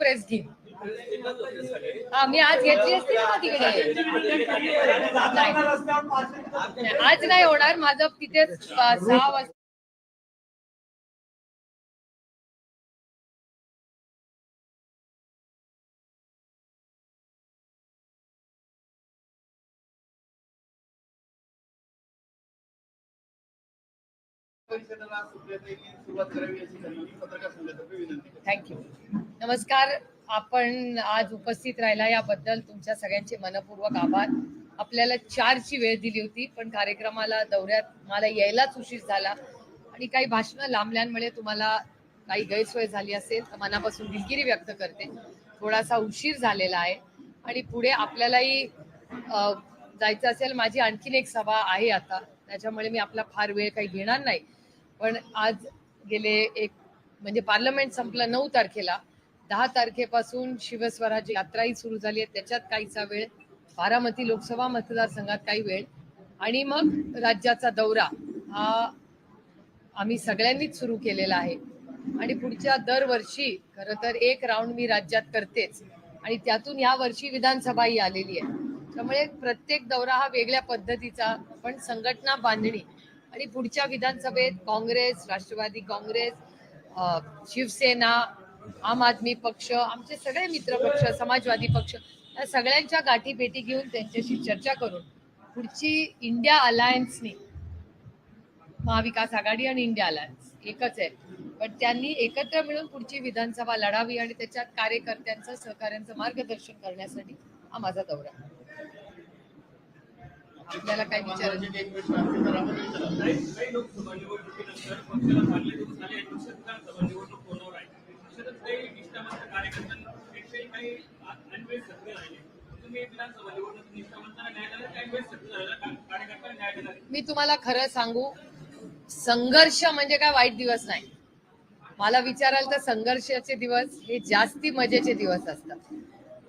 Press घेईन. हा, मी आज घेतली असती ना तिकडे. आज नाही होणार माझं तिथे 6 वाजता. थँक्यू. नमस्कार. आपण आज उपस्थित राहिला याबद्दल तुमच्या सगळ्यांचे मनपूर्वक आभार. आपल्याला 4ची वेळ दिली होती, पण कार्यक्रमाला दौऱ्यात मला यायलाच उशीर झाला आणि काही भाषणं लांबल्यामुळे तुम्हाला काही गैरसोय झाली असेल तर मनापासून दिलगिरी व्यक्त करते. थोडासा उशीर झालेला आहे आणि पुढे आपल्यालाही जायचं असेल. माझी आणखीन एक सभा आहे आता, त्याच्यामुळे मी आपला फार वेळ काही घेणार नाही. पण आज गेले म्हणजे पार्लमेंट संपलं 9 तारखेला. 10 तारखेपासून शिवस्वराज्य यात्राही सुरू झाली आहे, त्याच्यात काहीचा वेळ. बारामती लोकसभा मतदारसंघात काही वेळ आणि मग राज्याचा दौरा हा आम्ही सगळ्यांनीच सुरू केलेला आहे. आणि पुढच्या दरवर्षी खरं तर एक राऊंड मी राज्यात करतेच आणि त्यातून या वर्षी विधानसभाही आलेली आहे. त्यामुळे प्रत्येक दौरा हा वेगळ्या पद्धतीचा, पण संघटना बांधणी आणि पुढच्या विधानसभेत काँग्रेस, राष्ट्रवादी काँग्रेस, शिवसेना, आम आदमी पक्ष, आमचे सगळे मित्र पक्ष, समाजवादी पक्ष, या सगळ्यांच्या गाठीभेटी घेऊन त्यांच्याशी चर्चा करून पुढची इंडिया अलायन्सनी, महाविकास आघाडी आणि इंडिया अलायन्स एकच आहे, पण त्यांनी एकत्र मिळून पुढची विधानसभा लढावी आणि त्याच्यात कार्यकर्त्यांचं, सहकार्यांचं मार्गदर्शन करण्यासाठी हा माझा दौरा. आपल्याला काय विचारायचं? मी तुम्हाला खरं सांगू, संघर्ष म्हणजे काय वाईट दिवस नाही. मला विचाराल तर संघर्षाचे दिवस हे जास्ती मजेचे दिवस असतात.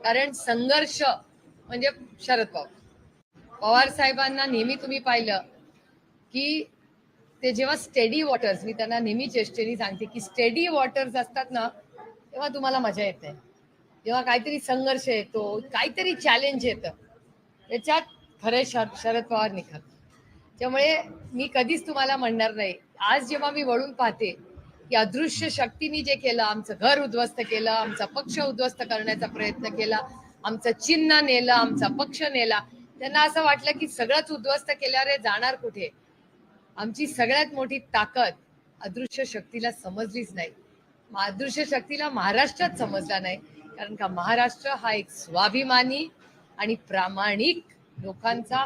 कारण संघर्ष म्हणजे शरद पवार साहेबांना नेहमी तुम्ही पाहिलं की ते जेव्हा स्टेडी वॉटर्स, मी त्यांना नेहमी चेष्टेने सांगते की स्टेडी वॉटर्स असतात ना, तेव्हा तुम्हाला मजा येते. जेव्हा काहीतरी संघर्ष येतो, काहीतरी चॅलेंज येतं, त्याच्यात खरे शरद पवार निघतात. त्यामुळे मी कधीच तुम्हाला म्हणणार नाही. आज जेव्हा मी वळून पाहते की अदृश्य शक्तीने जे केलं, आमचं घर उद्ध्वस्त केलं, आमचा पक्ष उद्ध्वस्त करण्याचा प्रयत्न केला, आमचं चिन्ह नेलं, आमचा पक्ष नेला, त्यांना असं वाटलं की सगळंच उद्ध्वस्त केल्यावर जाणार कुठे. आमची सगळ्यात मोठी ताकद अदृश्य शक्तीला समजलीच नाही. अदृश्य शक्तीला महाराष्ट्रात समजला नाही, कारण का महाराष्ट्र हा एक स्वाभिमानी आणि प्रामाणिक लोकांचा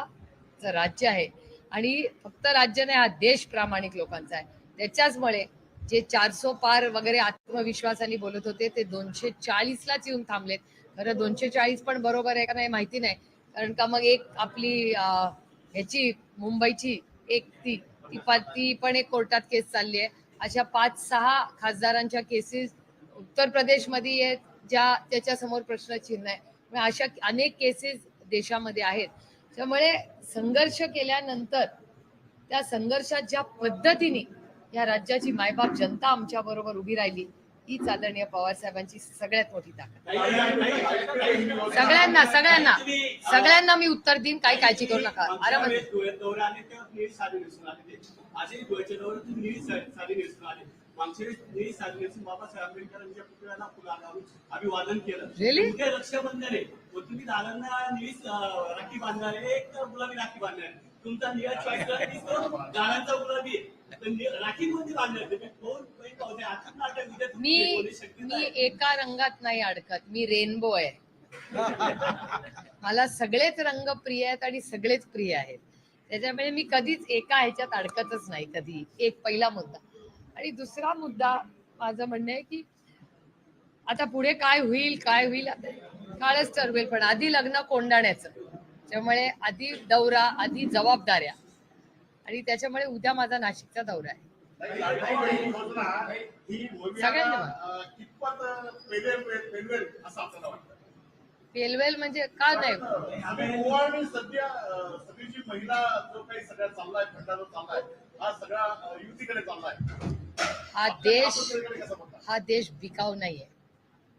राज्य आहे. आणि फक्त राज्य नाही, हा देश प्रामाणिक लोकांचा आहे. त्याच्याचमुळे जे 400 पार वगैरे आत्मविश्वासाने बोलत होते ते 240लाच येऊन थांबलेत. खरं 240 पण बरोबर आहे का नाही माहिती नाही, कारण का मग एक आपली ह्याची मुंबईची एक ती पण एक कोर्टात केस चालली आहे. अशा 5-6 खासदारांच्या केसेस उत्तर प्रदेशमध्ये आहेत, ज्या त्याच्यासमोर प्रश्नचिन्ह आहे. अशा अनेक केसेस देशामध्ये आहेत. त्यामुळे संघर्ष केल्यानंतर त्या संघर्षात ज्या पद्धतीने या राज्याची मायबाप जनता आमच्या बरोबर उभी राहिली, हीच आदरणीय पवार साहेबांची सगळ्यात मोठी ताकद. सगळ्यांना सगळ्यांना सगळ्यांना मी उत्तर देईन, काही काळजी करू नका. अभिवादन केलं. रक्षाबंधन आहे, तुम्ही दादांना राखी बांधणार आहे, एक गुलाबी राखी बांधणार आहे. तुमचा निळा चॉईस दादांचा गुलाबी राखी कोणती बांधणार? मी एका रंगात नाही अडकत, मी रेनबो आहे. मला सगळेच रंग प्रिय आहेत आणि सगळेच प्रिय आहेत. त्याच्यामुळे मी कधीच एका ह्याच्यात अडकतच नाही कधी. एक पहिला मुद्दा. आणि दुसरा मुद्दा माझं म्हणणं आहे की आता पुढे काय होईल काळच ठरवेल, पण आधी लग्न कोंडाण्याचं. त्यामुळे आधी दौरा, आधी जबाबदाऱ्या, आणि त्याच्यामुळे उद्या माझा नाशिकचा दौरा आहे. पेलवेल म्हणजे का नाही? सध्या सगळी जी महिला जो काही सगळ्या चाललाय, भंडारा चाललाय, हा सगळा युतीकडे चाललाय. हा देश बिकाऊ नाहीये.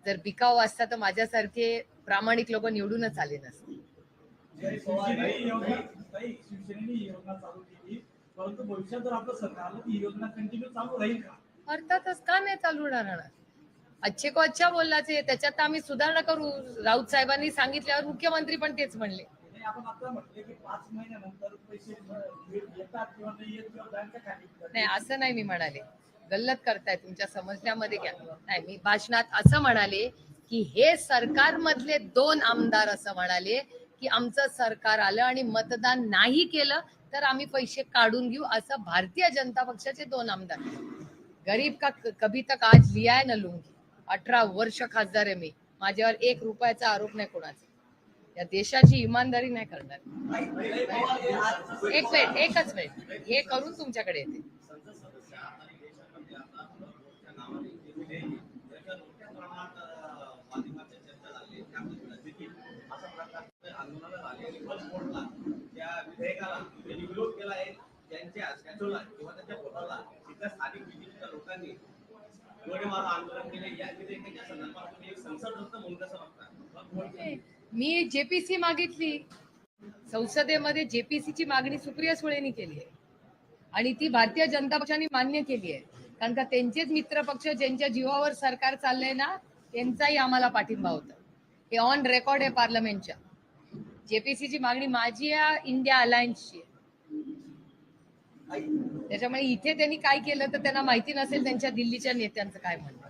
जर बिकाऊ असता तर माझ्यासारखे प्रामाणिक लोक निवडूनच आले नसते. शिवसेनेने ही योजना चालू केली, परंतु भविष्यात जर आपलं सरकार आलं ती योजना कंटिन्यू चालू राहील का? अर्थातच का नाही चालू राहणार. अच्छे को अच्छा बोलण्याचे, त्याच्यात आम्ही सुधारणा करू. राऊत साहेबांनी सांगितल्यावर मुख्यमंत्री पण तेच म्हणले. आपण आता म्हटले की 5 महिन्यानंतर पैसे येतात किंवा नाही येत किंवा बँक खाली. नाही, असं नाही मी म्हणाले. गल्लत करताय, तुमच्या समजण्यामध्ये घ्या. नाही, मी भाषणात असं म्हणाले की हे सरकारमधले 2 आमदार असं म्हणाले की आमचं सरकार आलं आणि मतदान नाही केलं तर आम्ही पैसे काढून घेऊ, असं भारतीय जनता पक्षाचे 2 आमदार. गरीब का कभी तक आज लिया है ना लूंगी. 18 वर्ष खासदार आहे मी. माझ्यावर 1 रुपयाचा आरोप नाही कोणाचा. या देशाची इमानदारी नाही करणार. एक मिनिट, एकच मिनिट, हे करून तुमच्याकडे येते. विरोध केला आहे त्यांच्या स्टॅच्यूला किंवा त्यांच्या फोटोला तिथल्या स्थानिक बीजेपीच्या लोकांनी आंदोलन केले. या विधेयकाच्या संदर्भात तुम्ही एक संसद रत्न म्हणून कसं बघता? मी जेपीसी मागितली संसदेमध्ये. जेपीसीची मागणी सुप्रिया सुळेंनी केली आहे आणि ती भारतीय जनता पक्षाने मान्य केली आहे. कारण का त्यांचेच मित्र पक्ष ज्यांच्या जीवावर सरकार चाललंय ना, त्यांचाही आम्हाला पाठिंबा होता. हे ऑन रेकॉर्ड आहे पार्लमेंटच्या. जेपीसीची मागणी माझी आहे, इंडिया अलायन्सची आहे. त्याच्यामुळे इथे त्यांनी काय केलं तर त्यांना माहिती नसेल त्यांच्या दिल्लीच्या नेत्यांचं काय म्हणणं.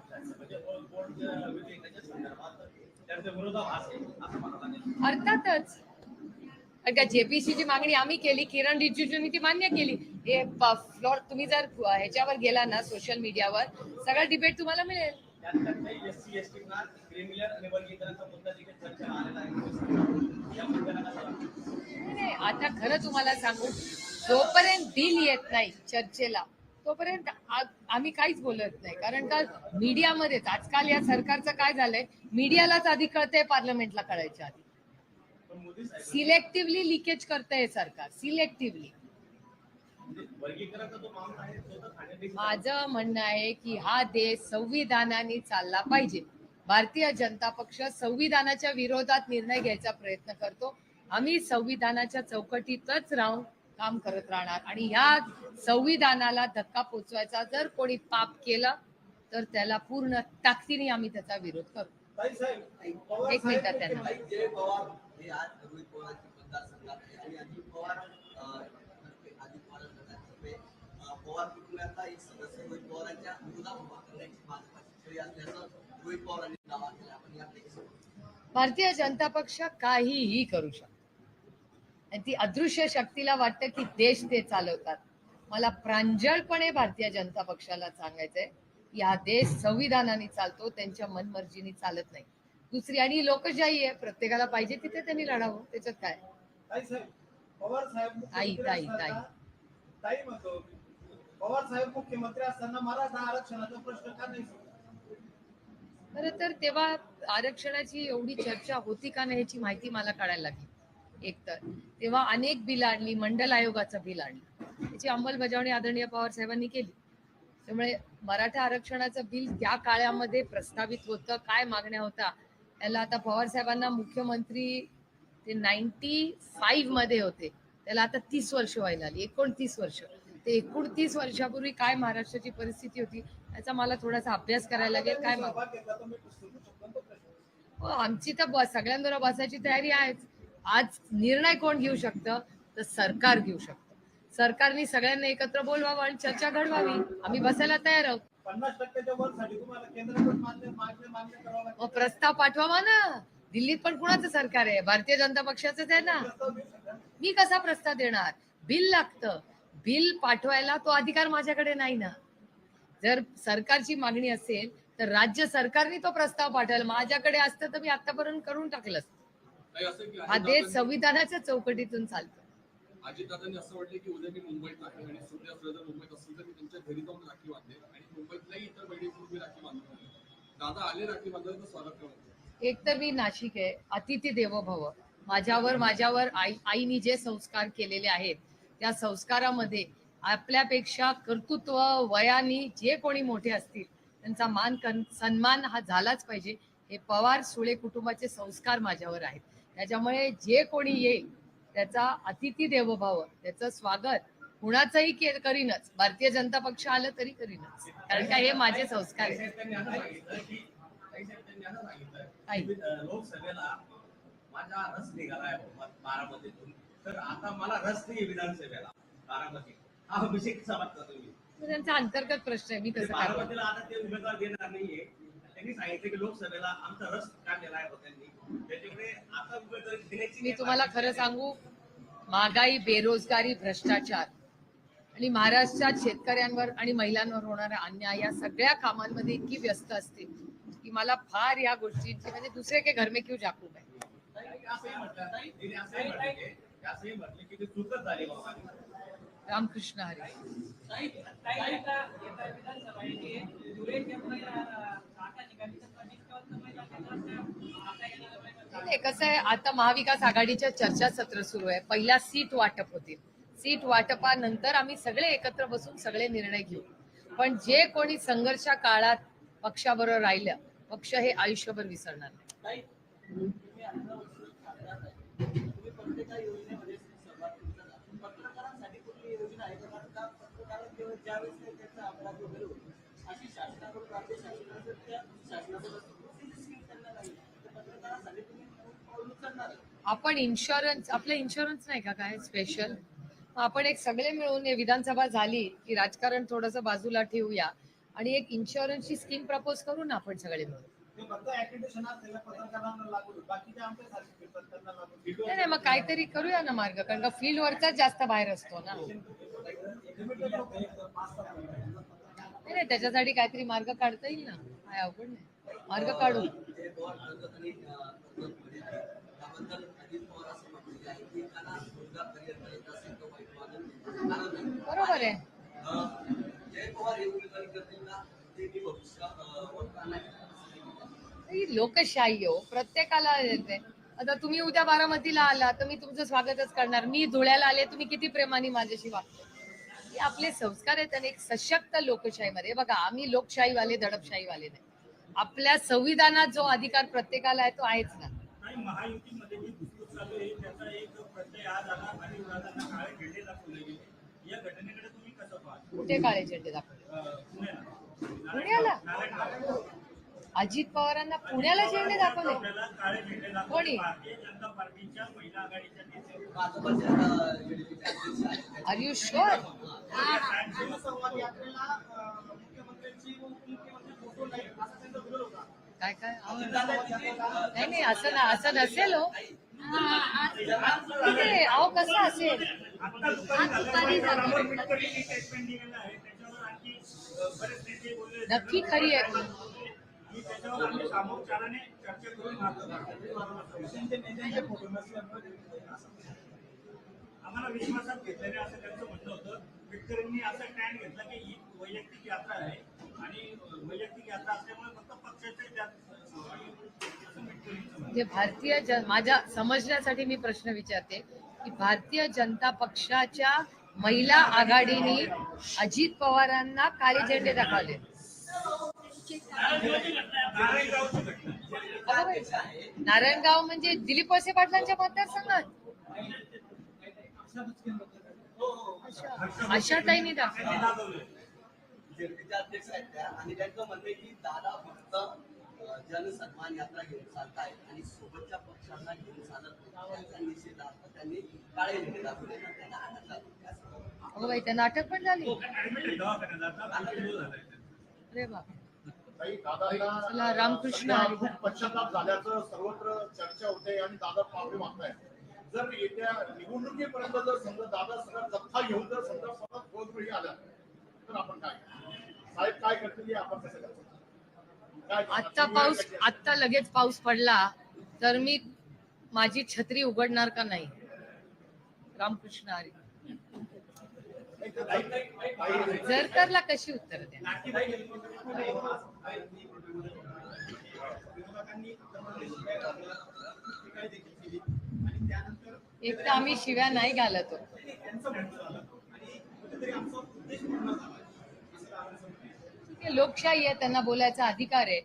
अर्थातच, कारण का जेपीसीची मागणी आम्ही केली, किरण रिजिजूंनी ती मान्य केली. हे फ्लोर तुम्ही जर ह्याच्यावर गेला ना सोशल मीडियावर, सगळा डिबेट तुम्हाला मिळेल. नाही, आता खरं तुम्हाला सांगू, जोपर्यंत बिल येत नाही चर्चेला तोपर्यंत आम्ही काहीच बोलत नाही. कारण का मीडियामध्येच आजकाल या सरकारचं काय झालंय, मीडियालाच आधी कळतंय पार्लमेंटला कळायच्या आधी. सिलेक्टिव्हली लिकेज करतंय सरकार, सिलेक्टिव्हली. माझं म्हणणं आहे की हा देश संविधानाने चालला पाहिजे. भारतीय जनता पक्ष संविधानाच्या विरोधात निर्णय घ्यायचा प्रयत्न करतो. आम्ही संविधानाच्या चौकटीतच राहून काम करत राहणार आणि ह्या संविधानाला धक्का पोचवायचा जर कोणी पाप केलं तर त्याला पूर्ण ताकदीने आम्ही त्याचा विरोध करू. एक मिनिटात त्यांना भारतीय जनता पक्ष काहीही करू शकतो. ती अदृश्य शक्तीला वाटतं की देश ते चालवतात. मला प्रांजळपणे भारतीय जनता पक्षाला सांगायचंय की हा देश संविधानाने चालतो, त्यांच्या मनमर्जीने चालत नाही. दुसरी आणि लोकशाही आहे, प्रत्येकाला पाहिजे तिथे त्यांनी लढावं, त्याच्यात काय. पवार साहेब मुख्यमंत्री असताना मराठा आरक्षणाचा प्रश्न का नाही? खरं तर तेव्हा आरक्षणाची एवढी चर्चा होती का नाही याची माहिती मला काढायला लागली. एक तर तेव्हा अनेक बिल आणली, मंडल आयोगाचं बिल आणलं, त्याची अंमलबजावणी आदरणीय पवार साहेबांनी केली. त्यामुळे मराठा आरक्षणाचं बिल त्या काळामध्ये प्रस्तावित होतं, काय मागण्या होत्या त्याला आता पवार साहेबांना मुख्यमंत्री ते 95 मध्ये होते, त्याला आता 30 वर्ष व्हायला आली, 29 वर्ष. ते 29 वर्षापूर्वी काय महाराष्ट्राची परिस्थिती होती याचा मला थोडासा अभ्यास करायला लागेल. काय आमची तर सगळ्यांबरोबर बसायची तयारी आहेच. आज निर्णय कोण घेऊ शकतं तर सरकार घेऊ शकतं. सरकारने सगळ्यांना एकत्र बोलवावं आणि चर्चा घडवावी. आम्ही बसायला तयार आहोत. 50%च्या वरसाठी तुम्हाला केंद्राकडून मान्य करावं लागेल. प्रस्ताव पाठवावा ना. दिल्लीत पण कुणाचं सरकार आहे? भारतीय जनता पक्षाचंच आहे ना. मी कसा प्रस्ताव देणार? बिल लागतं. बिल पाठवायला तो अधिकार माझ्याकडे नाही ना. जर सरकारची मागणी असेल तर राज्य सरकारने तो प्रस्ताव पाठवायला, माझ्याकडे असतं तर मी आतापर्यंत करून टाकलं असतं. हा देश संविधानाच्या चौकटीतून चालतो. अजितदादांनी असं वाटलं की उद्या मी मुंबईत आहे आणि सूर्यास्त्र जर मुंबईत असेल तर मी त्यांच्या घरी जाऊन राखी बांधेल आणि मुंबईतल्याही इतर बहिणींची मी राखी बांधणार. दादा आले राखी बांधायला तर स्वागत करतो. एक तर मी नाशिक आहे, अतिथी देवो भव. माझ्यावर आईने जे संस्कार केलेले आहेत त्या संस्कारामध्ये आपल्यापेक्षा कर्तृत्व वयाने जे कोणी मोठे असतील त्यांचा मान सन्मान हा झालाच पाहिजे, हे पवार सुळे कुटुंबाचे संस्कार माझ्यावर आहेत. त्याच्यामुळे जे कोणी येईल त्याचा अतिथी देवोभव, त्याचं स्वागत कुणाचंही करीनच. भारतीय जनता पक्ष आलं तरी करीनच, कारण का हे माझे संस्कार आहेत. त्यांनी असं सांगितलं की त्यांनी असं सांगितलं काय? की लोकसभेला माझा रस निघालाय बारामतीतून, तर आता मला रस नाही विधानसभेला बारामती. हा विषय कसा वाटता तुम्ही? त्यांचा अंतर्गत प्रश्न आहे, मी तसं काय बोलू? बारामतीला आता ते उमेदवार देणार नाहीये. त्यांनी सांगितलं की लोकसभेला आमचा रस काढलेला आहे त्यांनी, त्याच्यामुळे आता उमेदवारी देण्याची मी तुम्हाला खरं सांगू, महागाई, बेरोजगारी, भ्रष्टाचार आणि महाराष्ट्रात शेतकऱ्यांवर आणि महिलांवर होणारा अन्याय या सगळ्या कामांमध्ये इतकी व्यस्त असते की मला फार या गोष्टींची, म्हणजे दुसरे के घर में क्यों जाकू मैं. असंही म्हटलं की ते चूकच झाली बाबा. रामकृष्ण हरी. नाही, कसं आहे, आता महाविकास आघाडीच्या चर्चासत्र सुरू आहे. पहिला सीट वाटप होतील. सीट वाटपानंतर आम्ही सगळे एकत्र बसून सगळे निर्णय घेऊ. पण जे कोणी संघर्षा काळात पक्षाबरोबर राहिलं, पक्ष हे आयुष्यभर विसरणार नाही. पत्रकारांसाठी कुठली योजना आहे का? पत्रकार ज्यावेळेस त्याचा अपराध वगैरे होतो, अशी शासनाकडून राज्य शासनाचं त्या शासनाकडून त्यांना नाही, तर पत्रकारांसाठी तुम्ही पाऊल उचलणार. आपण इन्शुरन्स, आपलं इन्शुरन्स नाही का काय स्पेशल, आपण एक सगळे मिळून विधानसभा झाली की राजकारण थोडंसं बाजूला ठेवूया आणि एक इन्शुरन्सची स्कीम प्रपोज करू ना आपण सगळे मिळून. नाही, मग काहीतरी करूया ना मार्ग, कारण का फील्डवरचाच जास्त बाहेर असतो ना. नाही, त्याच्यासाठी काहीतरी मार्ग काढता येईल ना, काय अवघड नाही, मार्ग काढू. बरोबर आहे. ही लोकशाही हो, प्रत्येकाला येते. आता तुम्ही उद्या बारामतीला आला तर मी तुमचं स्वागतच करणार. मी धुळ्याला आले, तुम्ही किती प्रेमाने माझ्याशी वागतो. हे आपले संस्कार आहेत आणि एक सशक्त लोकशाहीमध्ये. बघा, आम्ही लोकशाहीवाले दडपशाहीवाले नाही. आपल्या संविधानात जो अधिकार प्रत्येकाला आहे तो आहेच ना. महायुतीमध्ये जी घुसखोर चालू आहे त्याचा एक प्रत्यय आज आला आणि विरोधांना काळे झेंडे दाखवले गेले. या घटनेकडे तुम्ही कसं पाहता? कुठे काळे झेंडे दाखवले? पुण्याला अजित पवारांना पुण्याला झेंडे दाखवले कोणी? भारतीय जनता पार्टीच्या महिला आघाडीच्या नेते. Are you sure? संवाद यात्रेला मुख्यमंत्र्यांची व उपमुख्यमंत्री फोटो नाही असा त्यांचा विरोध होता. काय काय? नाही, असं नसेल हो. अहो, कसं असेल? नक्की खरी आहे. आम्हाला विश्वासात घेतल्याने असं त्यांचं म्हणणं होतं. विक्टरींनी असं स्टँड घेतला की ही वैयक्तिक यात्रा आहे आणि वैयक्तिक यात्रा असल्यामुळे फक्त पक्षाच्या म्हणजे भारतीय माझ्या समजण्यासाठी मी प्रश्न विचारते की भारतीय जनता पक्षाच्या महिला आघाडीने अजित पवारांना काळे झेंडे दाखवले. नारायणगाव म्हणजे दिलीप वळसे पाटलांच्या मतदारसंघात अशा ताईंनी दाखवले. अध्यक्ष आहेत त्या आणि त्यांचं म्हणणं की दादा फक्त जनसन्मान यात्रा घेऊन चालतायत आणि सोबतच्या पक्षांना घेऊन चालत त्यांचा निषेधार्थ त्यांनी काळे झेंडे दाखवले. त्यांना अटक झाली. हो बाई, त्यांना अटक पण झाली. अरे बाप. चला, रामकृष्ण हरी. खूप पश्चाताप झाल्याचं सर्वत्र चर्चा होते आणि दादा पावले मागताय. जर येत्या निवडणुकीपर्यंत जर समजा दादा सगळा जथ्था घेऊन जर समजा स्वतः गोलबळी आला तर आपण काय साहेब काय करतील, आपण कसं करायचं? आत्ता लगेच पाऊस पडला तर मी माझी छत्री उघडणार का नाही? रामकृष्ण हरी. जर तरला कशी उत्तर द्या? एक तर आम्ही शिव्या नाही घालतो. लोकशाही आहे, त्यांना बोलायचा अधिकार आहे.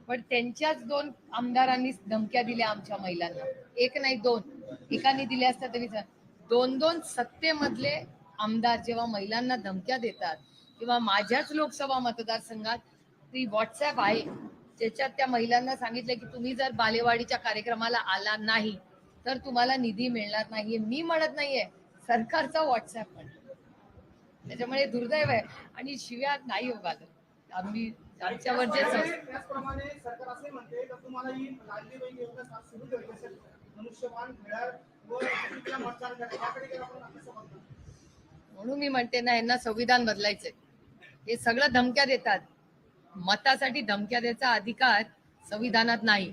पण त्यांच्याच 2 आमदारांनी धमक्या दिल्या आमच्या महिलांना. एक नाही 2. एकाने दिल्या असत्या तरी 2-2 सत्तेमधले आमदार जेव्हा महिलांना धमक्या देतात, किंवा माझ्याच लोकसभा मतदारसंघात ती व्हॉट्सअप आहे ज्याच्यात त्या महिलांना सांगितलं की तुम्ही जर बालेवाडीच्या कार्यक्रमाला आला नाही तर तुम्हाला निधी मिळणार नाहीये. मी म्हणत नाहीये, सरकारचा व्हॉट्सअप म्हणतो. त्याच्यामुळे दुर्दैव आहे. आणि शिव्या नाही हो घालत आम्ही आमच्यावर जे त्याचप्रमाणे सरकार असे म्हणते की तुम्हाला ही लाडकी बहीण योजना सुरू करायची असेल, मनुष्यवान घड्याळ व चुकीच्या मतदान करा, याकडे आपण कसं म्हणतो? म्हणून मी म्हणते ना, यांना संविधान बदलायचंय. हे सगळं धमक्या देतात. मतासाठी धमक्या द्यायचा अधिकार संविधानात नाही.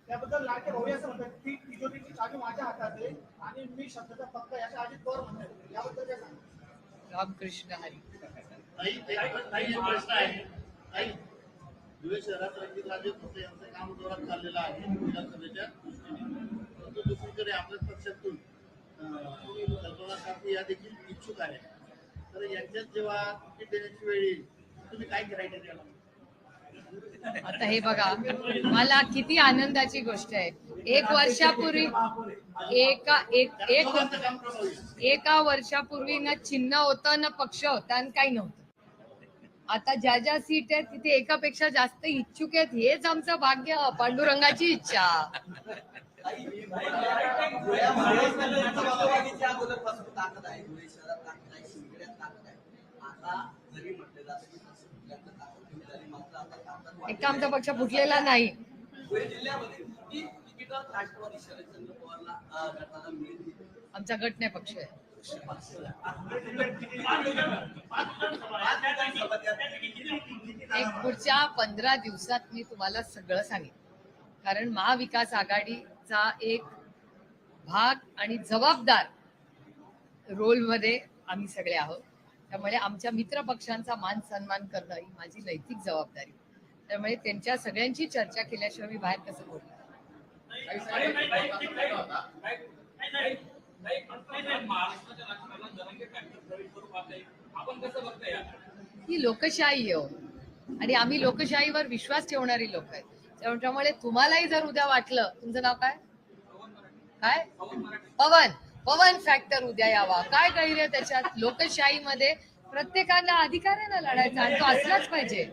त्याबद्दल लाडके भाऊ असं म्हणतात की तिजोरीची चावी माझ्या हातात आहे आणि मी शब्दाचा पक्का, याच्या अजित पवार म्हणतात. याबद्दल काय सांगतो? रामकृष्ण हरी. ताई, एक प्रश्न आहे. ताई, धुळे शहरात रणजितराजे भोसले यांचं काम जोरात चाललेलं आहे विधानसभेच्या दृष्टीने. परंतु दुसरीकडे आपल्याच पक्षातून कल्पना कापी या देखील इच्छुक आहे. तर यांच्यात जेव्हा तिकीट देण्याची वेळ येईल, तुम्ही काय करायचं त्याला? आता हे बघा, मला किती आनंदाची गोष्ट आहे. 1 वर्षापूर्वी एका वर्षापूर्वी ना चिन्ह होतं ना पक्ष होता आणि काही नव्हतं. आता ज्या ज्या सीट आहेत तिथे एकापेक्षा जास्त इच्छुक आहेत. हेच आमचं भाग्य, पांडुरंगाची इच्छा. अगोदरपासून ताकद आहे, धुळे शहरात ताकद आहे, शिवखेड्यात ताकद आहे. आता जरी म्हटलं जातं की ताकद कमी झाली, मात्र आता ताकद एक आमचा पक्ष फुटलेला नाही. धुळे जिल्ह्यामध्ये किती तिकीट राष्ट्रवादी शरदचंद्र पवारला गटाला मिळेल? आमचा गट नाही, पक्ष आहे. एक पुढच्या 15 दिवसात मी तुम्हाला सगळं सांगेन. कारण महाविकास आघाडीचा एक भाग आणि जबाबदार रोलमध्ये आम्ही सगळे आहोत. त्यामुळे आमच्या मित्र पक्षांचा मान सन्मान करणं ही माझी नैतिक जबाबदारी. त्यामुळे त्यांच्या सगळ्यांची चर्चा केल्याशिवाय मी बाहेर कसं बोलणार? ही लोकशाही आहे हो. आणि आम्ही लोकशाहीवर विश्वास ठेवणारी लोक आहेत. त्यामुळे तुम्हालाही जर उद्या वाटलं, तुमचं नाव काय काय पवन फॅक्टर उद्या यावा, काय गैर त्याच्यात? लोकशाहीमध्ये प्रत्येकाला अधिकार आहे ना लढायचा, आणि तो असलाच पाहिजे.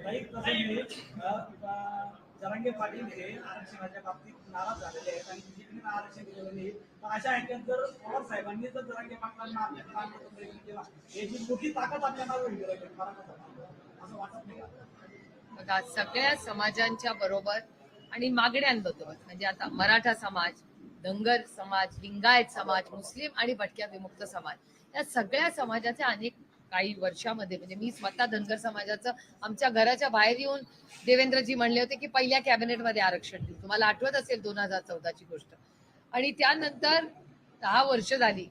जरांगे पाटील हे आरक्षणाच्या बाबतीत नाराज झालेले आहेत आणि बीजेपीने आरक्षण दिलेलं नाही. अशा ह्याच्यात जर पवार साहेबांनी जर जरांगे पाटलांना आपल्याकडे आणण्याचा प्रयत्न केला, याची मोठी ताकद आपल्याला होईल असं वाटत नाही का? बघा, सगळ्या समाजांच्या बरोबर आणि मागण्यांबरोबर, म्हणजे आता मराठा समाज, धनगर समाज, लिंगायत समाज, मुस्लिम आणि भटक्या विमुक्त समाज, या सगळ्या समाजाचे अनेक काही वर्षामध्ये, म्हणजे मी स्वतः धनगर समाजाचं आमच्या घराच्या बाहेर येऊन देवेंद्रजी म्हणले होते की पहिल्या कॅबिनेटमध्ये आरक्षण देऊ. तुम्हाला आठवत असेल 2014ची गोष्ट. आणि त्यानंतर 10 वर्ष झाली.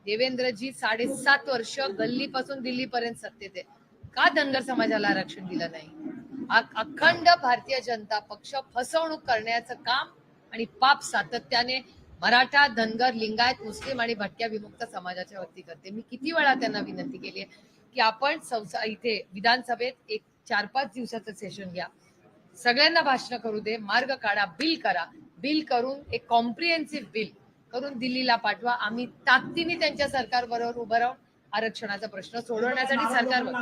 देवेंद्रजी 7.5 वर्ष गल्लीपासून दिल्लीपर्यंत सत्तेत आहे. का धनगर समाजाला आरक्षण दिलं नाही? अखंड भारतीय जनता पक्ष फसवणूक करण्याचं काम आणि पाप सातत्याने मराठा, धनगर, लिंगायत, मुस्लिम आणि भटक्या विमुक्त समाजाच्या वरती करते. मी किती वेळा त्यांना विनंती केली आहे की आपण इथे विधानसभेत एक 4-5 दिवसाचं सेशन घ्या, सगळ्यांना भाषण करू दे, मार्ग काढा, बिल करा, बिल करून एक कॉम्प्रिहेन्सिव्ह बिल करून दिल्लीला पाठवा. आम्ही ताकदीने त्यांच्या सरकार बरोबर उभं राहून आरक्षणाचा प्रश्न सोडवण्यासाठी सरकारवर.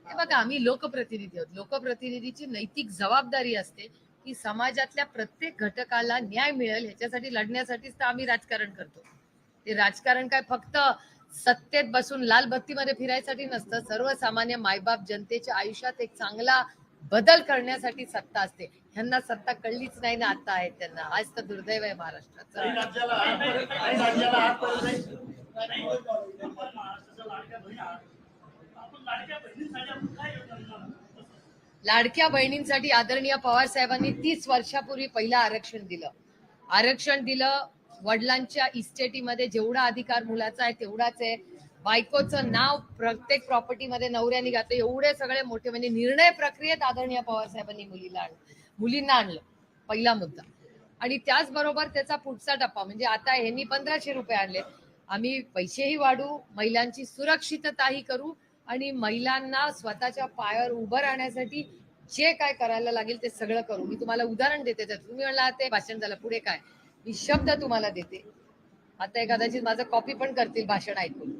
हे बघा, आम्ही लोकप्रतिनिधी आहोत. लोकप्रतिनिधीची नैतिक जबाबदारी असते की समाजातल्या प्रत्येक घटकाला न्याय मिळेल ह्याच्यासाठी लढण्यासाठीच तर आम्ही राजकारण करतो. ते राजकारण काय फक्त सत्तेत बसून लाल बत्तीमध्ये फिरायसाठी नसतं. सर्वसामान्य मायबाप जनतेच्या आयुष्यात एक चांगला बदल करण्यासाठी सत्ता असते. ह्यांना सत्ता कळलीच नाही ना, आता आहेत त्यांना. आज तर दुर्दैव आहे महाराष्ट्राचं. लाडक्या बहिणींसाठी आदरणीय पवार साहेबांनी 30 वर्षापूर्वी पहिलं आरक्षण दिलं. वडिलांच्या इस्टेटीमध्ये जेवढा अधिकार मुलाचा आहे तेवढाच आहे. बायकोचं नाव प्रत्येक प्रॉपर्टीमध्ये नवऱ्याने घातलं. एवढे सगळे मोठे, म्हणजे निर्णय प्रक्रियेत आदरणीय पवार साहेबांनी मुलींना आणलं. पहिला मुद्दा. आणि त्याचबरोबर त्याचा पुढचा टप्पा म्हणजे आता ह्यांनी 1500 रुपये आणले. आम्ही पैसेही वाढू, महिलांची सुरक्षितताही करू आणि महिलांना स्वतःच्या पायावर उभं राहण्यासाठी जे काय करायला लागेल ते सगळं करू. मी तुम्हाला उदाहरण देते. तर तुम्ही म्हणला ते भाषण झालं, पुढे काय? मी शब्द तुम्हाला देते. आता कदाचित माझं कॉपी पण करतील भाषण ऐकून,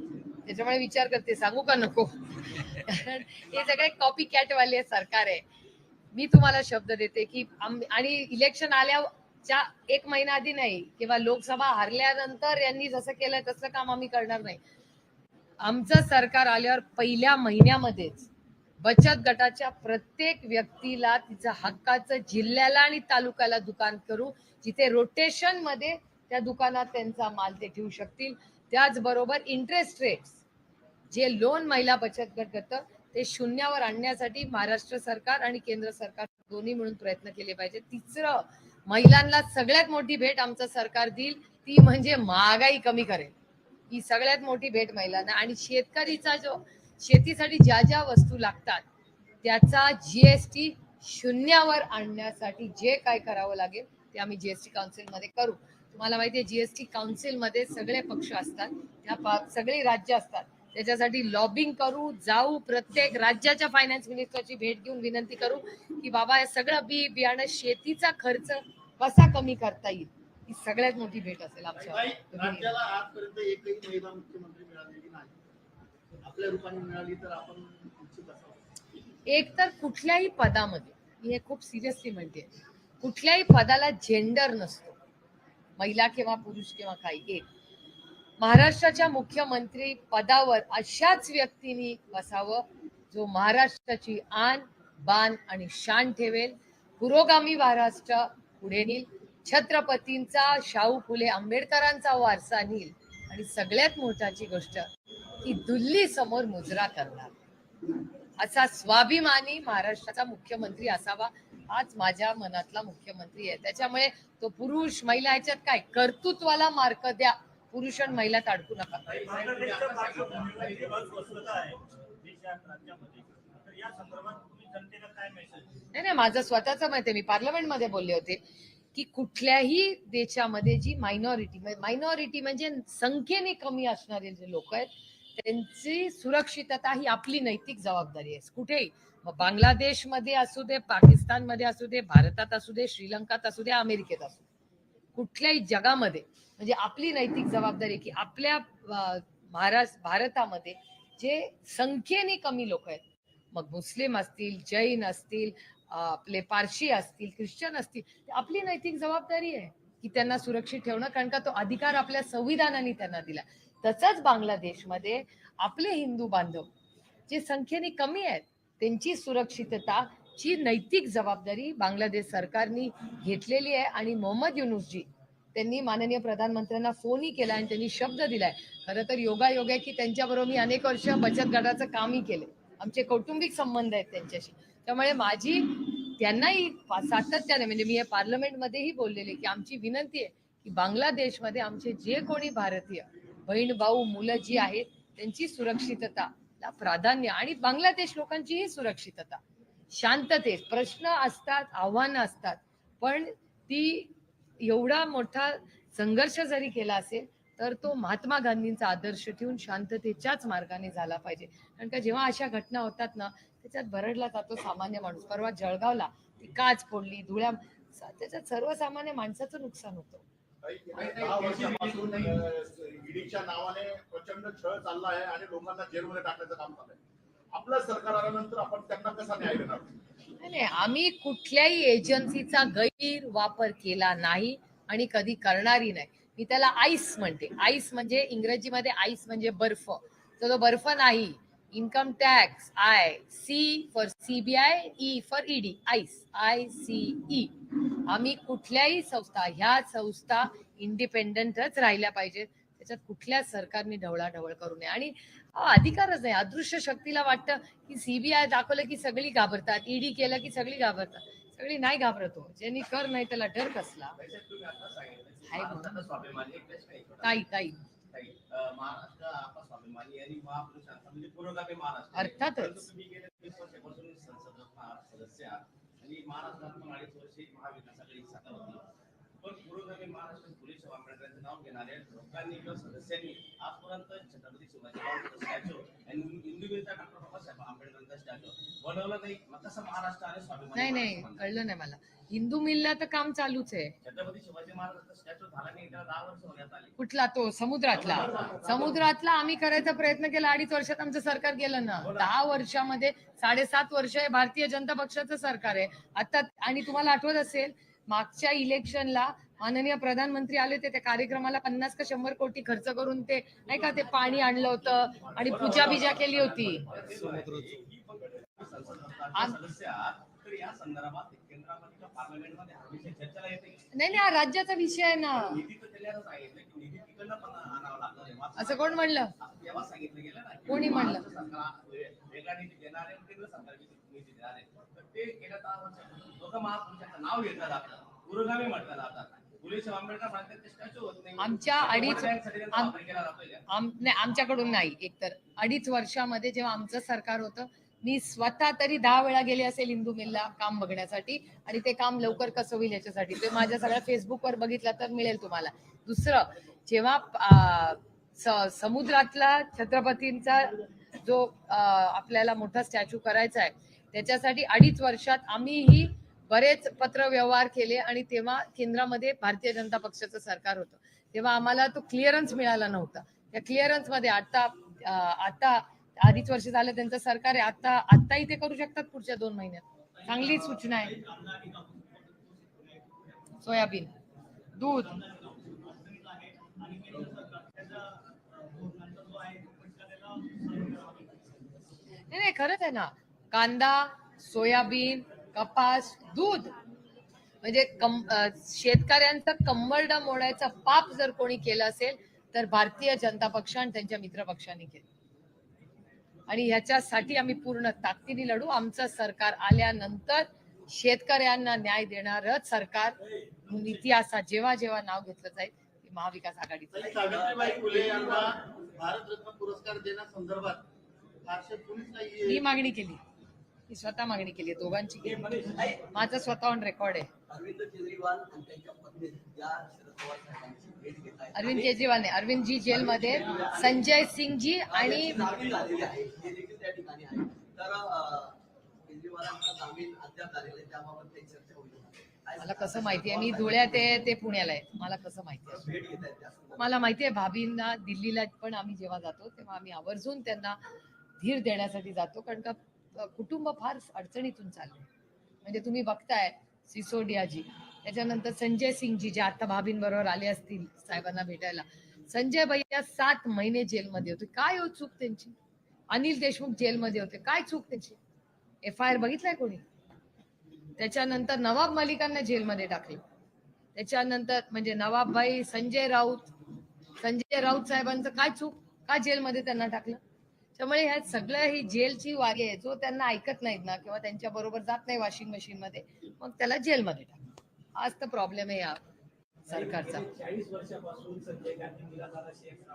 त्याच्यामुळे विचार करते सांगू का नको. कारण हे सगळे कॉपी कॅट वाले सरकार आहे. मी तुम्हाला शब्द देते की आणि इलेक्शन आल्याच्या 1 महिना आधी नाही किंवा लोकसभा हरल्यानंतर यांनी जसं केलंय तसं काम आम्ही करणार नाही. आमचं सरकार आल्यावर पहिल्या महिन्यामध्येच बचत गटाच्या प्रत्येक व्यक्तीला तिचं हक्काचं जिल्ह्याला आणि तालुक्याला दुकान करू, जिथे रोटेशन मध्ये त्या दुकानात त्यांचा माल ते ठेवू शकतील. त्याचबरोबर इंटरेस्ट रेट्स जे लोन महिला बचत गट करतं ते शून्यावर आणण्यासाठी महाराष्ट्र सरकार आणि केंद्र सरकार दोन्ही मिळून प्रयत्न केले पाहिजे. तिसरं, महिलांना सगळ्यात मोठी भेट आमचं सरकार देईल ती म्हणजे महागाई कमी करेल. ही सगळ्यात मोठी भेट महिलांना. आणि शेतकरीचा जो शेतीसाठी ज्या ज्या वस्तू लागतात त्याचा जीएसटी शून्यावर आणण्यासाठी जे काय करावं लागेल ते आम्ही जीएसटी काउन्सिलमध्ये करू. तुम्हाला माहितीये जीएसटी काउन्सिलमध्ये सगळे पक्ष असतात, त्या सगळी राज्य असतात. त्याच्यासाठी लॉबिंग करू, जाऊ, प्रत्येक राज्याच्या फायनान्स मिनिस्टरची भेट घेऊन विनंती करू की बाबा हे सगळं बियाणं शेतीचा खर्च कसा कमी करता येईल. ही सगळ्यात मोठी भेट असेल आमच्या राज्याला आजपर्यंत एकही महिला मुख्यमंत्री मिळालेली नाही. आपल्या रूपाने मिळाली तर आपण इच्छुक असावं. एक तर कुठल्याही पदामध्ये, मी हे खूप सिरियसली म्हणते, कुठल्याही पदाला जेंडर नसतो, महिला किंवा पुरुष किंवा काही. एक महाराष्ट्राच्या मुख्यमंत्री पदावर अशाच व्यक्तींनी बसावं जो महाराष्ट्राची आन बान आणि शान ठेवेल, पुरोगामी महाराष्ट्र पुढे नेईल, छत्रपतींचा, शाहू फुले आंबेडकरांचा वारसा नेईल आणि सगळ्यात मोठाची गोष्ट की दिल्ली समोर मुजरा करणार असा स्वाभिमानी महाराष्ट्राचा मुख्यमंत्री असावा. हाच माझ्या मनातला मुख्यमंत्री आहे. त्याच्यामुळे तो पुरुष महिला ह्याच्यात काय, कर्तृत्वाला मार्क द्या, पुरुष आणि महिला अडकू नका. बांगलादेशच्या पार्श्वभूमीवर जी अस्वस्थता आहे देशात, राज्यामध्ये, तर या संदर्भात तुम्ही जनतेला काय मेसेज? नाही, माझं स्वतःचं मत आहे. मी पार्लमेंटमध्ये बोलले होते की कुठल्याही देशामध्ये जी मायनॉरिटी म्हणजे संख्येने कमी असणारे जे लोक आहेत त्यांची सुरक्षितता ही आपली नैतिक जबाबदारी आहे. कुठेही, मग बांगलादेशमध्ये असू दे, पाकिस्तानमध्ये असू दे, भारतात असू दे, श्रीलंकात असू दे, अमेरिकेत असू दे, कुठल्याही जगामध्ये म्हणजे आपली नैतिक जबाबदारी की आपल्या भारतामध्ये जे संख्येने कमी लोक आहेत, मग मुस्लिम असतील, जैन असतील, आपले पारशी असतील, ख्रिश्चन असतील, आपली नैतिक जबाबदारी आहे की त्यांना सुरक्षित ठेवणं, कारण का तो अधिकार आपल्या संविधानाने त्यांना दिला. तसंच बांगलादेशमध्ये आपले हिंदू बांधव जे संख्येने कमी आहेत त्यांची सुरक्षितताची नैतिक जबाबदारी बांगलादेश सरकारने घेतलेली आहे. आणि मोहम्मद युनूसजी त्यांनी माननीय प्रधानमंत्र्यांना फोनही केला आणि त्यांनी शब्द दिलाय. खरं तर योगायोग आहे की त्यांच्याबरोबर मी अनेक वर्ष बचत गटाचं कामही केले, आमचे कौटुंबिक संबंध आहेत त्यांच्याशी. त्यामुळे माझी त्यांनाही सातत्याने, म्हणजे मी हे पार्लमेंटमध्येही बोललेले की आमची विनंती आहे की बांगलादेशमध्ये आमचे जे कोणी भारतीय बहीण भाऊ मुलं जी आहेत त्यांची सुरक्षितताला प्राधान्य आणि बांगलादेश लोकांचीही सुरक्षितता, शांततेत. प्रश्न असतात, आव्हानं असतात, पण ती एवढा मोठा संघर्ष जरी केला असेल तर तो महात्मा गांधींचा आदर्श ठेवून शांततेच्याच मार्गाने झाला पाहिजे. कारण का जेव्हा अशा घटना होतात ना त्याच्यात भरडला जातो सामान्य माणूस. परवा जळगावला ती काच फोडली, धुळ्या, त्याच्यात सर्वसामान्य माणसाचं नुकसान होतं. 10 वर्षापासून ईडीच्या नावाने प्रचंड छळ चालला आहे आणि लोकांना जेलमध्ये टाकण्याचं काम चाललंय. आपलं सरकार आल्यानंतर आपण त्यांना कसा न्याय देणार? नाही, आम्ही कुठल्याही एजन्सीचा गैरवापर केला नाही आणि कधी करणारही नाही. मी त्याला आईस म्हणते. आईस म्हणजे इंग्रजीमध्ये आईस म्हणजे बर्फ, तर तो बर्फ नाही. Income tax, I, C for CBI, E for ED, ICE, ICE. आम्ही कुठल्याही संस्था, ह्या संस्था इंडिपेंडंटच राहिल्या पाहिजेत. त्याच्यात कुठल्या सरकारने ढवळाढवळ करू नये. आणि अधिकारच नाही. अदृश्य शक्तीला वाटतं की सीबीआय दाखवलं की सगळी घाबरतात, ईडी केलं की सगळी घाबरतात. सगळी नाही घाबरतो. ज्यांनी कर नाही त्याला डर कसला. ताई महाराष्ट्र आपला स्वाभिमानी आणि महापुरुषांचा म्हणजे पुरोगामी महाराष्ट्र अर्थातच. तुम्ही गेल्या 20 वर्षापासून सदस्य आहात आणि महाराष्ट्रात पण 2.5 वर्षे महाविकास आघाडी सत्ता होती. पण पुरोगामी महाराष्ट्र फुले शाहू आंबेडकरांचं नाव घेणारे लोकांनी किंवा सदस्यांनी आजपर्यंत छत्रपती शिवाजी महाराजांचा स्टॅच्यू आणि इंदुमिलचा डॉक्टर बाबासाहेब आंबेडकरांचा स्टॅच्यू बनवलं नाही. मग कसं महाराष्ट्र आणि स्वाभिमानी नाही कळलं नाही मला. हिंदू मिलला तर काम चालूच आहे. छत्रपती शिवाजी महाराजांचा स्टॅच्यू झाला नाही, त्याला 10 वर्ष होण्यात आली. कुठला तो समुद्रातला आम्ही करायचा प्रयत्न केला. 2.5 वर्षात आमचं सरकार गेलं ना. 10 वर्षामध्ये 7.5 वर्ष हे भारतीय जनता पक्षाचं सरकार आहे आता. आणि तुम्हाला आठवत असेल मागच्या इलेक्शनला माननीय प्रधानमंत्री आले होते, त्या कार्यक्रमाला 50 का 100 कोटी खर्च करून ते नाही का ते पाणी आणलं होतं आणि पूजा बिजा केली होती. सदस्य आहात, तर या संदर्भात केंद्रामध्ये पार्लमेंटमध्ये हा विषय चर्चेला येते. नाही हा राज्याचा विषय आहे ना. निधी तर त्याला सांगितलं की निधी तिकडनं पण आणावं लागतं. असं कोण म्हणलं? तेव्हा सांगितलं गेलं ना, कोणी म्हणलं? सरकार वेगळा निधी देणार आहे, केंद्र सरकार निधी देणार आहे. तर ते गेल्या 10 वर्षात लोक महापुरुषाचं नाव घेतलं जातं, पुरोगामी म्हटलं जातं. फुले आंबेडकर म्हणतात ते स्टॅच्यू होत नाही. आमच्या आमच्याकडून नाही. एकतर 2.5 वर्षामध्ये जेव्हा आमचं सरकार होतं, मी स्वतः तरी 10 वेळा गेले असेल इंदू मिलला काम बघण्यासाठी, आणि ते काम लवकर कसं होईल याच्यासाठी. ते माझ्या सगळ्या फेसबुकवर बघितलं तर मिळेल तुम्हाला. दुसरं, जेव्हा समुद्रातला छत्रपतींचा जो आपल्याला मोठा स्टॅच्यू करायचा आहे, त्याच्यासाठी 2.5 वर्षात आम्हीही बरेच पत्र व्यवहार केले. आणि तेव्हा केंद्रामध्ये भारतीय जनता पक्षाचं सरकार होतं, तेव्हा आम्हाला तो क्लिअरन्स मिळाला नव्हता. त्या क्लिअरन्स मध्ये आता 2.5 वर्ष झालं त्यांचं सरकार आहे. आताही ते करू शकतात पुढच्या 2 महिन्यात. चांगली सूचना आहे. सोयाबीन, दूध, नाही खरंच आहे ना. कांदा, सोयाबीन, कपास, दूध, म्हणजे शेतकऱ्यांचं कंबरडं मोडायचं पाप जर कोणी केलं असेल तर भारतीय जनता पक्ष आणि त्यांच्या मित्र पक्षांनी केलं. आणि ह्याच्यासाठी आम्ही पूर्ण ताकदीने लढू. आमचं सरकार आल्यानंतर शेतकऱ्यांना न्याय देणारच सरकार इतिहासात जेव्हा जेव्हा नाव घेतलं जाईल ते महाविकास आघाडीचं. सावित्रीबाई फुले यांना भारतरत्न पुरस्कार देण्यासंदर्भात फारसे कुणीच नाही. मी मागणी केली, मी स्वतः मागणी केली, दोघांची केली. माझं स्वतः ऑन रेकॉर्ड आहे. अरविंद केजरीवाल आणि त्यांच्या पत्नी या शरद पवार साहेबांची भेट घेत आहेत. अरविंद केजरीवाल ने अरविंदजी जेलमध्ये, संजय सिंगजी आणि जामीन झालेले आहे, हे देखील त्या ठिकाणी आहे. तर केजरीवालांचा जामीन अद्याप झालेला आहे, त्याबाबत काही चर्चा होईल. मला कसं माहितीये, मी धुळ्यात आहे, ते पुण्याला आहे, मला कसं माहितीये? भेट घेत आहेत त्या. मला माहितीये भाभींना दिल्लीला पण आम्ही जेव्हा जातो तेव्हा आम्ही आवर्जून त्यांना धीर देण्यासाठी जातो, कारण का कुटुंब फार अडचणीतून चाललंय. म्हणजे तुम्ही बघताय सिसोडियाजी, त्याच्यानंतर संजय सिंगजी जे आता भाभींबरोबर आले असतील साहेबांना भेटायला. संजय भैया 7 महिने जेलमध्ये होते. काय हो चूक त्यांची? अनिल देशमुख जेलमध्ये होते, काय चूक त्यांची? FIR बघितलाय कोणी? त्याच्यानंतर नवाब मलिकांना जेलमध्ये टाकलं. त्याच्यानंतर म्हणजे नवाबभाई संजय राऊत साहेबांचं काय चूक? का जेलमध्ये त्यांना टाकलं? त्यामुळे ह्या सगळं ही जेलची वारी आहे. जो त्यांना ऐकत नाहीत ना किंवा त्यांच्या बरोबर जात नाही वॉशिंग मशीन मध्ये, मग त्याला जेलमध्ये टाकलं. आज तर प्रॉब्लेम आहे या सरकारचा. 40 वर्षापासून संजय गांधी, निराधार शेख,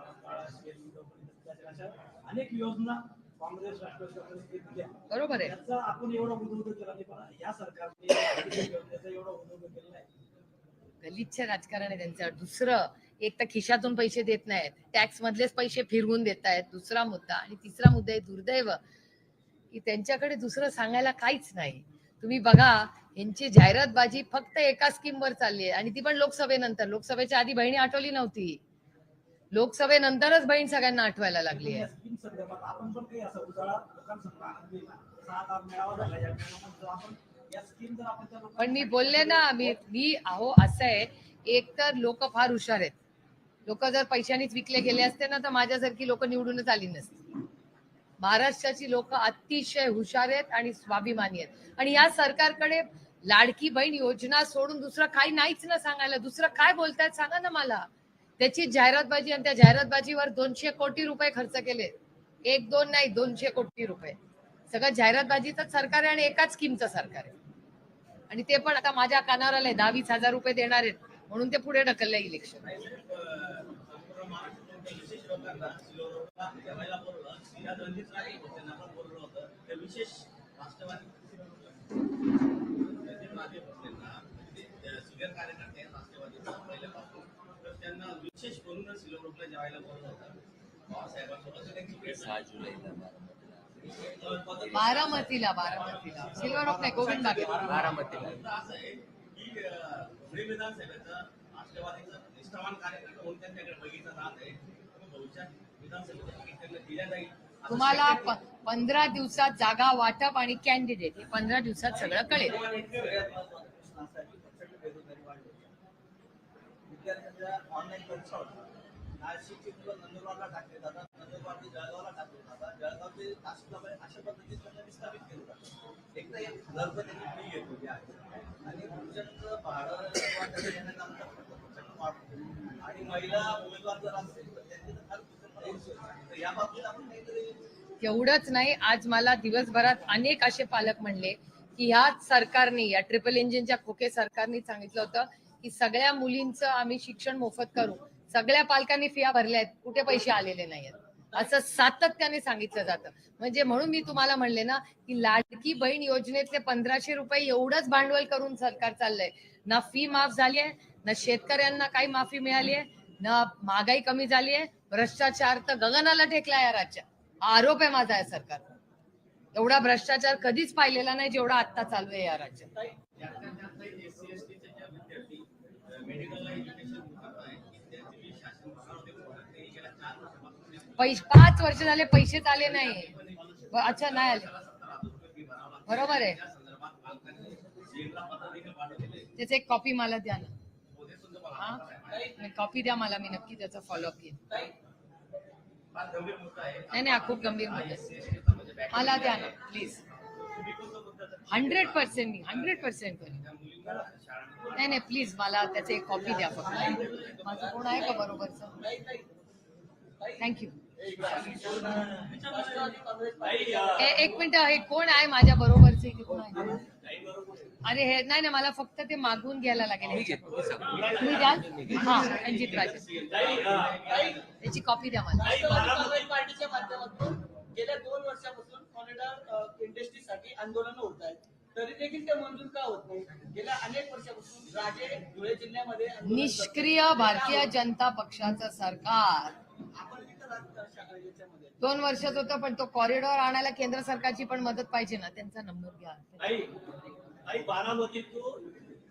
अशा अनेक योजना काँग्रेस राष्ट्रवादी काँग्रेसने दिल्या. बरोबर आहे. त्याचा आपण एवढा उद्योग केला नाही, पण या सरकारने योजनेचा एवढा उद्योग केला नाही. गलिच्छ राजकारण आहे त्यांचं. दुसरं, एक तर खिशातून पैसे देत नाहीत, टॅक्स मधलेच पैसे फिरवून देत आहेत, दुसरा मुद्दा. आणि तिसरा मुद्दा आहे दुर्दैव की त्यांच्याकडे दुसरं सांगायला काहीच नाही. तुम्ही बघा, यांची जाहिरातबाजी फक्त एका स्कीम वर चालली आहे, आणि ती पण लोकसभेनंतर. लोकसभेच्या आधी बहिणी आठवली नव्हती, लोकसभेनंतरच बहीण सगळ्यांना आठवायला लागली आहे. या स्कीम संदर्भात आपण पण काही असं उजाळा लोकांसमोर आणून दिला. 6 मेळावा झाला या मेळाव्यामध्ये आपण या स्कीम जर आपण त्या लोकांना. पण मी बोलले ना, मी असं आहे, एक तर लोक फार हुशार आहेत. लोक जर पैशानेच विकले गेले असते ना तर माझ्यासारखी लोक निवडूनच आली नसती. महाराष्ट्राची लोक अतिशय हुशार आहेत आणि स्वाभिमानी आहेत. आणि या सरकारकडे लाडकी बहीण योजना सोडून दुसरं काही नाहीच ना सांगायला. दुसरं काय बोलतायत सांगा ना मला. त्याची जाहिरातबाजी, आणि त्या जाहिरातबाजीवर 200 कोटी रुपये खर्च केले. 1-2 नाही, 200 कोटी रुपये. सगळं जाहिरातबाजीचं सरकार आहे आणि एकाच स्कीमचं सरकार आहे. आणि ते पण आता माझ्या कानावर आलंय 10-20 हजार रुपये देणार आहेत म्हणून ते पुढे ढकललंय इलेक्शन. विशेष राष्ट्रवादी सिनियर कार्यकर्ते राष्ट्रवादीचा पहिल्यापासून, तर त्यांना विशेष जेवायला बोलवलं होतं पवार साहेबांसोबत त्यांची भेट झाली. 6 जुलैला बारामतीला सिल्वर ऑफ नाही गोविंद बागेत. बारामतीला फक्त असं आहे की धुळे विधानसभेचं राष्ट्रवादीचं निष्ठावान कार्यकर्ता म्हणून त्यांच्याकडे बघितलं जात आहे. भविष्यात विधानसभेच्या तिकीट त्यांना दिल्या जाईल असं तुम्हाला शक्य 15 दिवसात जागा वाटप आणि कॅन्डिडेट हे 15 दिवसात सगळं कळेल. सगळ्यात महत्त्वाचा प्रश्न असा आहे की प्रचंड बेरोजगारी वाढली होती. विद्यार्थ्यांच्या ऑनलाईन परीक्षा होत्या. नाशिकची मुलं नंदुरबारला टाकले जातात, नंदुरबारचे जळगावला टाकले जातात, जळगावचे नाशिकला अशा पद्धतीने त्यांना विस्थापित केलं जातं. एक तर 1,000 रुपये त्यांची फी घेतलेली आहे आणि पुरुषांचं भाडं येण्याचा आमचा प्रचंड वाढतो आणि महिला उमेदवार जर असेल तर त्यांची तर फार प्रचंड तर या बाबतीत आपण काहीतरी तेवढंच नाही, आज मला दिवसभरात अनेक असे पालक म्हणले की ह्याच सरकारने या ट्रिपल इंजिनच्या खोके सरकारने सांगितलं होतं की सगळ्या मुलींचं आम्ही शिक्षण मोफत करू. सगळ्या पालकांनी फिया भरल्या आहेत, कुठे पैसे आलेले नाहीत असं सातत्याने सांगितलं जातं. म्हणजे म्हणून मी तुम्हाला म्हणले ना की लाडकी बहीण योजनेतले 1500 रुपये एवढंच भांडवल करून सरकार चाललंय. ना फी माफ झाली आहे, ना शेतकऱ्यांना काही माफी मिळाली आहे, ना महागाई कमी झाली आहे. भ्रष्टाचार तर गगनाला टेकला या राज्यात. आरोप आहे माझा या सरकार. एवढा भ्रष्टाचार कधीच पाहिलेला नाही जेवढा आता चालू आहे या राज्यात. SC/ST चे ज्या विद्यार्थी मेडिकल एज्युकेशन करत आहेत त्यांची जी शासन भरावते ते गेल्या 4 वर्षापासून 5 वर्ष झाले पैसेच आले नाही. अच्छा नाही आले, बरोबर आहे. त्या संदर्भात पालकांनी जिल्हा पत्र देखील पाठवलेले आहे. त्याची एक कॉपी मला द्या ना. उद्या सुद्धा मला कॉपी द्या मला, मी नक्की त्याचा फॉलोअप घेईन. फार गंभीर मुद्दा आहे. नाही हा खूप गंभीर मुद्दा आहे. SC/ST चा म्हणजे back मला द्या ना प्लीज. तुम्ही कोणता मुद्दा जर 100% मी 100% करेन. त्या मुलींना शाळांमध्ये नाही प्लीज मला त्याची एक कॉपी द्या फक्त. माझं कोण आहे का बरोबरचं? थँक्यू. राष्ट्रवादी काँग्रेस पार्टी एक मिनिट, हे कोण आहे माझ्या बरोबरचं इथे कोण आहे? काही बरोबर अरे हे नाही मला फक्त ते मागून घ्यायला लागेल. मी घेतो तुम्ही द्याल? हा रणजित राजे, त्याची कॉपी द्या मला. राष्ट्रवादी काँग्रेस पार्टीच्या माध्यमातून गेल्या 2 वर्षापासून कॉरिडॉर इंडस्ट्रीसाठी आंदोलनं होत आहेत, तरी देखील ते मंजूर का होत नाही? गेल्या अनेक वर्षापासून राजे धुळे जिल्ह्यामध्ये आंदोलन निष्क्रिय भारतीय जनता पक्षाचं सरकार आपण तिथं याच्यामध्ये 2 वर्षात होतं, पण तो कॉरिडॉर आणायला केंद्र सरकारची पण मदत पाहिजे ना. त्यांचा नंबर घ्या. आई बारामतीत तो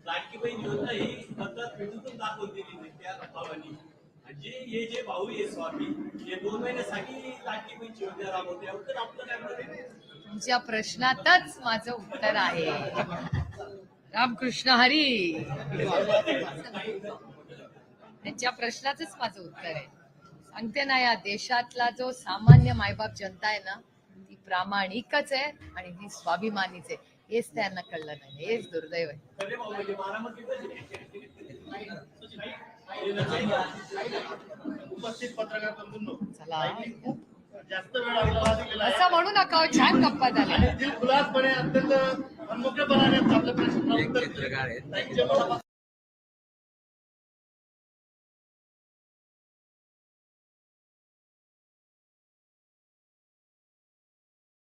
लाडकी बहीण योजना ही पद्धत भेटून दाखवून दिली नाही त्या भावानी. जे भाऊ आहे स्वामी हे 2 महिन्यासाठी लाडकी बहीणची योजना राबवते. एवढं आपलं काय म्हणते? तुमच्या प्रश्नातच माझं उत्तर आहे. रामकृष्ण हरी. त्यांच्या प्रश्नातच माझं उत्तर आहे. सांगते ना, या देशातला जो सामान्य मायबाप जनता आहे ना ती प्रामाणिकच आहे आणि ती स्वाभिमानीच आहे. हेच त्यांना कळलं नाही, हेच दुर्दैव आहे. खरे भाऊ म्हणजे बारामतीत उपस्थित पत्रकार बंधूंनो, चला जास्त वेळ आपल्याला दिलेला आहे असं म्हणू नका हो, छान गप्पा झाल्या. दिलखुलासपणे अत्यंत मनमोकळेपणाने आपल्या प्रश्नाला उत्तर दिले. चित्रकार आहेत. त्यांच्यामुळे